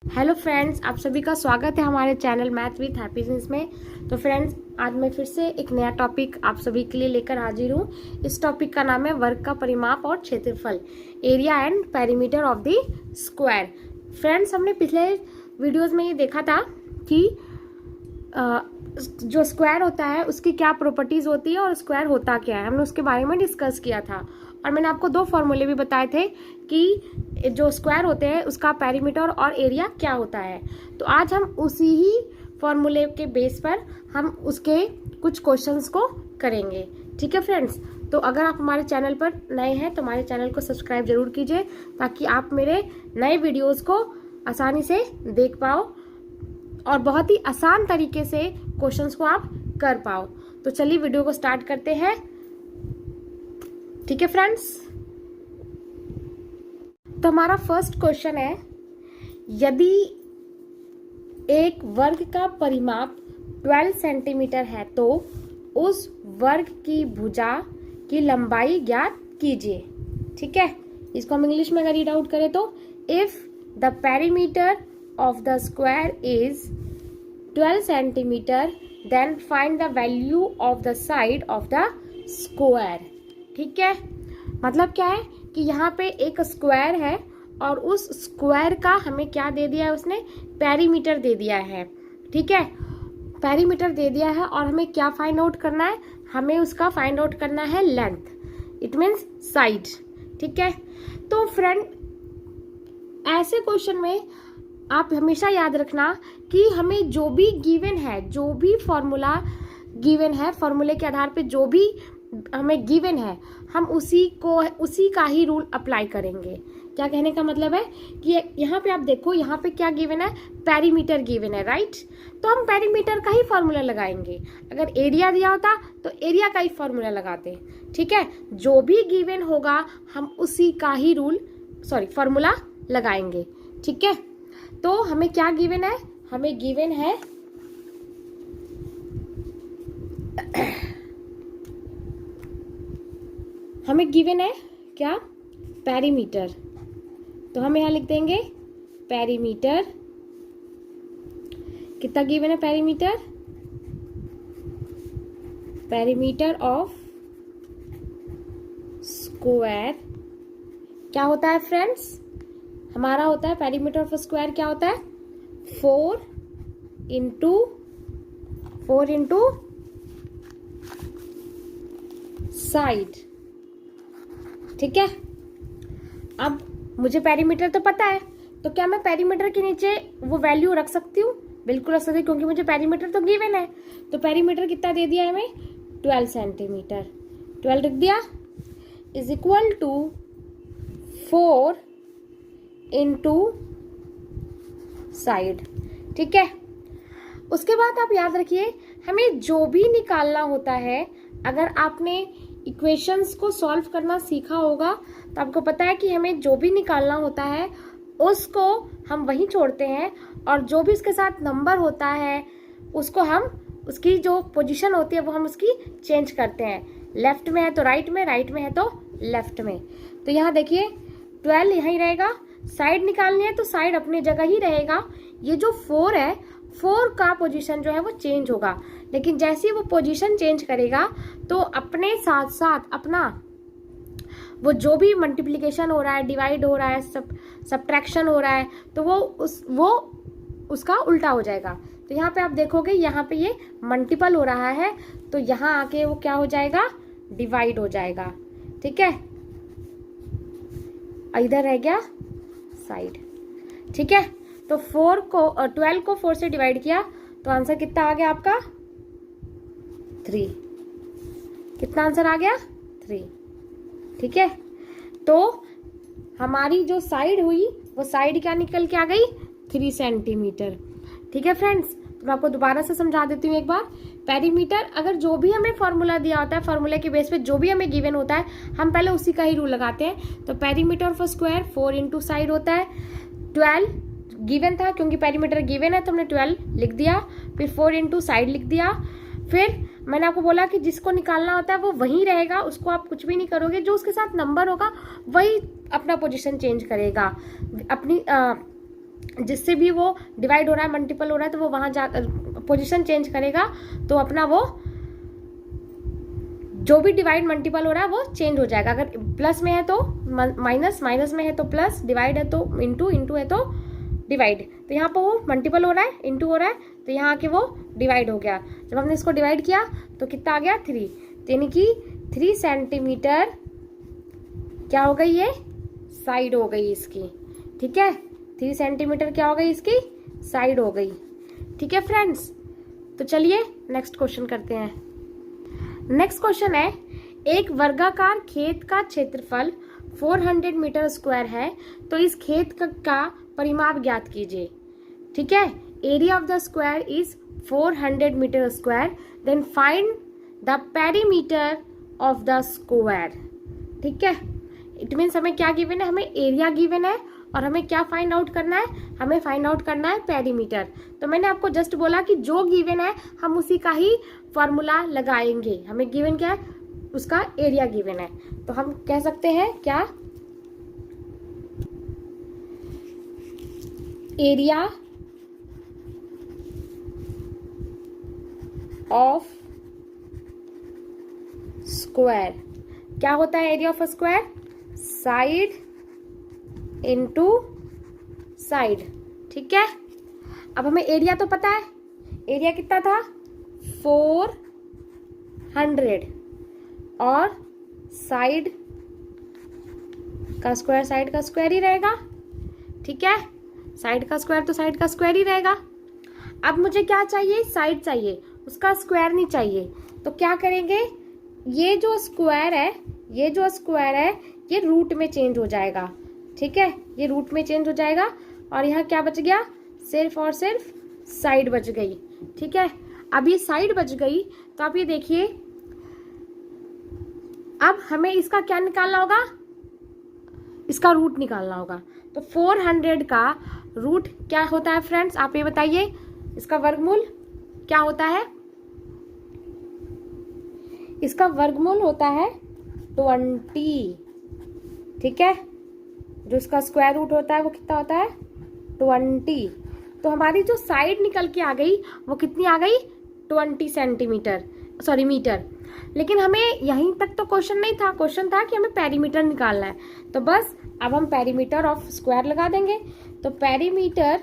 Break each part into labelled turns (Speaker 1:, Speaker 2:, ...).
Speaker 1: Hello friends, आप सभी का स्वागत है हमारे चैनल मैथ विथ हैप्पीनेस में। तो फ्रेंड्स, आज मैं फिर से एक नया टॉपिक आप सभी के लिए लेकर हाजिर हूँ। इस टॉपिक का नाम है वर्ग का परिमाप और क्षेत्रफल, area and perimeter of the square. Friends, हमने पिछले वीडियोस में ये देखा था कि जो स्क्वायर होता है उसकी क्या प्रॉपर्टीज होती है और स्क्वायर होता क्या है, हमने उसके बारे में डिस्कस किया था। और मैंने आपको दो फॉर्मूले भी बताए थे कि जो स्क्वायर होते हैं उसका पेरीमीटर और एरिया क्या होता है। तो आज हम उसी ही फॉर्मूले के बेस पर हम उसके कुछ क्वेश्चंस को करेंगे। ठीक है फ्रेंड्स, तो अगर आप हमारे चैनल पर नए हैं तो हमारे चैनल को सब्सक्राइब जरूर कीजिए ताकि आप मेरे नए वीडियोस को आसानी से देख पाओ और बहुत ही आसान तरीके से क्वेश्चंस को आप कर पाओ। तो चलिए वीडियो को स्टार्ट करते हैं। ठीक है फ्रेंड्स, तो हमारा फर्स्ट क्वेश्चन है, यदि एक वर्ग का परिमाप 12 सेंटीमीटर है तो उस वर्ग की भुजा की लंबाई ज्ञात कीजिए। ठीक है, इसको हम इंग्लिश में अगर रीड आउट करें तो if the perimeter of the square is 12 centimeter then find the value of the side of the square. ठीक है, मतलब क्या है कि यहाँ पे एक स्क्वायर है और उस स्क्वायर का हमें क्या दे दिया है, उसने पेरीमीटर दे दिया है। ठीक है, पेरीमीटर दे दिया है और हमें क्या फाइंड आउट करना है, हमें उसका फाइंड आउट करना है लेंथ, इट मीन्स साइड। ठीक है, तो फ्रेंड ऐसे क्वेश्चन में आप हमेशा याद रखना कि हमें जो भी गिवन है, जो भी फॉर्मूला गिवन है, फॉर्मूले के आधार पे जो भी हमें गिवन है हम उसी का ही रूल अप्लाई करेंगे। क्या कहने का मतलब है कि यहाँ पे आप देखो, यहाँ पे क्या गिवन है, पेरीमीटर गिवन है, राइट। तो हम पेरीमीटर का ही फॉर्मूला लगाएंगे। अगर एरिया दिया होता तो एरिया का ही फॉर्मूला लगाते। ठीक है, जो भी गिवन होगा हम उसी का ही फॉर्मूला लगाएंगे। ठीक है, तो हमें क्या गिवन है, हमें गिवन है हमें गिवन है क्या, पेरीमीटर। तो हम यहां लिख देंगे पेरीमीटर। कितना गिवन है पेरीमीटर, पेरीमीटर ऑफ स्क्वायर क्या होता है फ्रेंड्स, हमारा होता है पेरीमीटर ऑफ स्क्वायर क्या होता है, 4 इंटू साइड। ठीक है, अब मुझे पेरीमीटर तो पता है, तो क्या मैं पेरीमीटर के नीचे वो वैल्यू रख सकती हूँ, बिल्कुल रख सकती हूँ, क्योंकि मुझे पेरीमीटर तो गिवन है। तो पेरीमीटर कितना दे दिया है हमें, 12 सेंटीमीटर, 12 रख दिया, is equal to 4 into side. ठीक है, उसके बाद आप याद रखिए हमें जो भी निकालना होता है, अगर आपने इक्वेशंस को सॉल्व करना सीखा होगा तो आपको पता है कि हमें जो भी निकालना होता है उसको हम वहीं छोड़ते हैं और जो भी उसके साथ नंबर होता है उसको हम उसकी जो पोजीशन होती है वो हम उसकी चेंज करते हैं। लेफ्ट में है तो राइट में, राइट में है तो लेफ्ट में। तो यहाँ देखिए 12 यहीं रहेगा, साइड निकालनी है तो साइड अपनी जगह ही रहेगा। ये जो 4 है, 4 का पोजीशन जो है वो चेंज होगा, लेकिन जैसे ही वो पोजीशन चेंज करेगा तो अपने साथ साथ अपना वो जो भी मल्टीप्लिकेशन हो रहा है, डिवाइड हो रहा है, सब्ट्रैक्शन हो रहा है, तो वो उसका उल्टा हो जाएगा। तो यहाँ पे आप देखोगे यहाँ पे ये मल्टीपल हो रहा है तो यहाँ आके वो क्या हो जाएगा, डिवाइड हो जाएगा। ठीक है, इधर रह गया साइड। ठीक है, तो 12 को 4 से डिवाइड किया तो आंसर कितना आ गया आपका, 3। कितना आंसर आ गया, 3। ठीक है, तो हमारी जो साइड हुई वो साइड क्या निकल के आ गई, 3 सेंटीमीटर। ठीक है फ्रेंड्स, तो मैं आपको दोबारा से समझा देती हूँ एक बार। पेरीमीटर, अगर जो भी हमें फॉर्मूला दिया होता है, फॉर्मूले के बेस पे जो भी हमें गिवन होता है हम पहले उसी का ही रूल लगाते हैं। तो perimeter of square 4 into side होता है, 12 गिवन था क्योंकि पेरीमीटर गिवन है तो हमने 12 लिख दिया, फिर 4 इंटू साइड लिख दिया। फिर मैंने आपको बोला कि जिसको निकालना होता है वो वहीं रहेगा, उसको आप कुछ भी नहीं करोगे, जो उसके साथ नंबर होगा वही अपना पोजीशन चेंज करेगा, अपनी जिससे भी वो डिवाइड हो रहा है, मल्टीपल हो रहा है, तो वो वहां जा पोजीशन चेंज करेगा, तो अपना वो जो भी डिवाइड मल्टीपल हो रहा है वो चेंज हो जाएगा। अगर प्लस में है तो माइनस, माइनस में है तो प्लस, डिवाइड है तो इंटू, इंटू है तो डिवाइड। तो यहाँ पर वो मल्टीपल हो रहा है, इंटू हो रहा है, तो यहाँ आके वो डिवाइड हो गया। जब हमने इसको डिवाइड किया तो कितना आ गया 3, तो यानी कि 3 सेंटीमीटर क्या हो गई, ये साइड हो गई इसकी। ठीक है, 3 सेंटीमीटर क्या हो गई इसकी, साइड हो गई। ठीक है फ्रेंड्स, तो चलिए नेक्स्ट क्वेश्चन करते हैं। नेक्स्ट क्वेश्चन है, एक वर्गाकार खेत का क्षेत्रफल 400 मीटर स्क्वायर है, तो इस खेत का परिमाप ज्ञात कीजिए। ठीक है, area of the square is 400 meter square, then find the perimeter of the square. ठीक है, इट मीन्स हमें क्या गिवन है, हमें एरिया गिवन है और हमें क्या फाइंड आउट करना है, हमें फाइंड आउट करना है पेरीमीटर। तो मैंने आपको जस्ट बोला कि जो गिवन है हम उसी का ही फॉर्मूला लगाएंगे। हमें गिवन क्या है, उसका एरिया गिवन है, तो हम कह सकते हैं क्या, एरिया ऑफ स्क्वायर। क्या होता है area of a square, side into side. ठीक है, अब हमें एरिया तो पता है, एरिया कितना था 400 और साइड का स्क्वायर साइड का स्क्वायर ही रहेगा। ठीक है, साइड का स्क्वायर तो साइड का स्क्वायर ही रहेगा। अब मुझे क्या चाहिए, साइड चाहिए, उसका स्क्वायर नहीं चाहिए। तो क्या करेंगे, ये जो स्क्वायर है, ये जो स्क्वायर है ये रूट में चेंज हो जाएगा। ठीक है, ये रूट में चेंज हो जाएगा और यहाँ क्या बच गया, सिर्फ और सिर्फ साइड बच गई। ठीक है, अब ये साइड बच गई, तो आप ये देखिए, अब हमें इसका क्या निकालना होगा, इसका रूट निकालना होगा। तो 400 का रूट क्या होता है फ्रेंड्स, आप ये बताइए, इसका वर्गमूल क्या होता है, इसका वर्गमूल होता है 20। ठीक है, जो इसका स्क्वायर रूट होता है वो कितना होता है 20। तो हमारी जो साइड निकल के आ गई वो कितनी आ गई 20 सेंटीमीटर, सॉरी मीटर। लेकिन हमें यहीं तक तो क्वेश्चन नहीं था, क्वेश्चन था कि हमें पेरीमीटर निकालना है। तो बस अब हम पेरीमीटर ऑफ स्क्वायर लगा देंगे। तो पेरीमीटर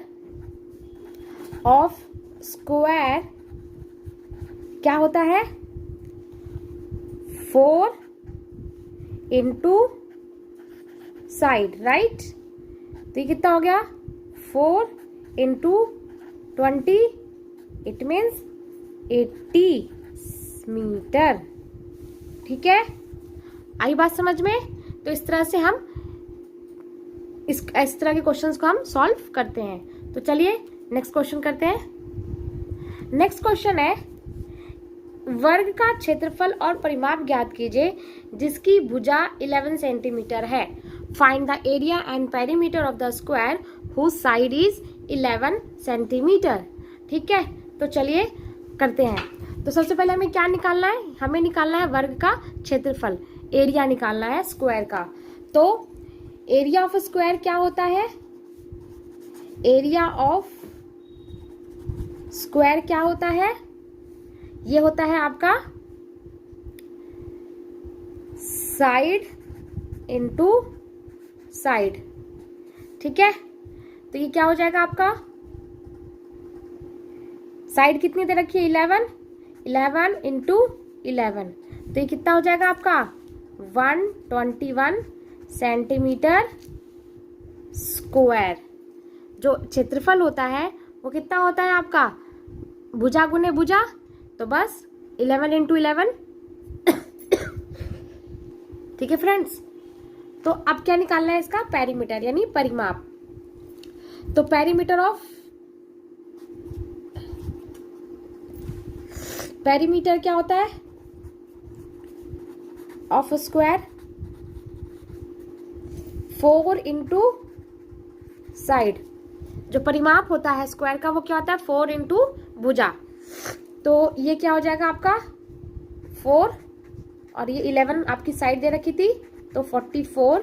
Speaker 1: ऑफ स्क्वायर क्या होता है 4 इंटू साइड, राइट। तो ये कितना हो गया 4 इंटू 20, इट मीन्स 80 मीटर। ठीक है, आई बात समझ में। तो इस तरह से हम इस तरह के क्वेश्चंस को हम सॉल्व करते हैं। तो चलिए नेक्स्ट क्वेश्चन करते हैं। नेक्स्ट क्वेश्चन है, वर्ग का क्षेत्रफल और परिमाप ज्ञात कीजिए जिसकी भुजा 11 सेंटीमीटर है। Find the area and perimeter of the square whose side is 11 centimeter. ठीक है, तो चलिए करते हैं। तो सबसे पहले हमें क्या निकालना है, हमें निकालना है वर्ग का क्षेत्रफल, एरिया निकालना है स्क्वायर का। तो एरिया ऑफ स्क्वायर क्या होता है, एरिया ऑफ स्क्वायर क्या होता है, ये होता है आपका साइड इनटू साइड। ठीक है, तो ये क्या हो जाएगा आपका, साइड कितनी दे रखी है 11 इंटू 11, तो ये कितना हो जाएगा आपका 121 सेंटीमीटर स्क्वायर। जो क्षेत्रफल होता है वो कितना होता है आपका, भुजा गुने भुजा, तो बस 11 इंटू 11। ठीक है फ्रेंड्स, तो अब क्या निकालना है इसका पेरीमीटर यानी परिमाप। तो पेरीमीटर क्या होता है ऑफ स्क्वायर 4 इंटू साइड। जो परिमाप होता है स्क्वायर का वो क्या होता है 4 इंटू भुजा। तो ये क्या हो जाएगा आपका 4 और ये 11 आपकी साइड दे रखी थी, तो 44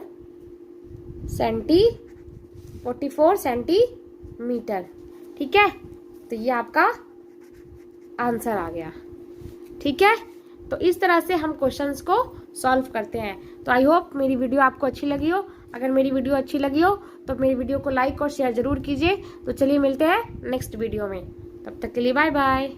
Speaker 1: मीटर। ठीक है, तो ये आपका आंसर आ गया। ठीक है, तो इस तरह से हम क्वेश्चंस को सॉल्व करते हैं। तो आई होप मेरी वीडियो आपको अच्छी लगी हो। अगर मेरी वीडियो अच्छी लगी हो तो मेरी वीडियो को लाइक और शेयर जरूर कीजिए। तो चलिए मिलते हैं नेक्स्ट वीडियो में, तब तक के लिए बाय बाय।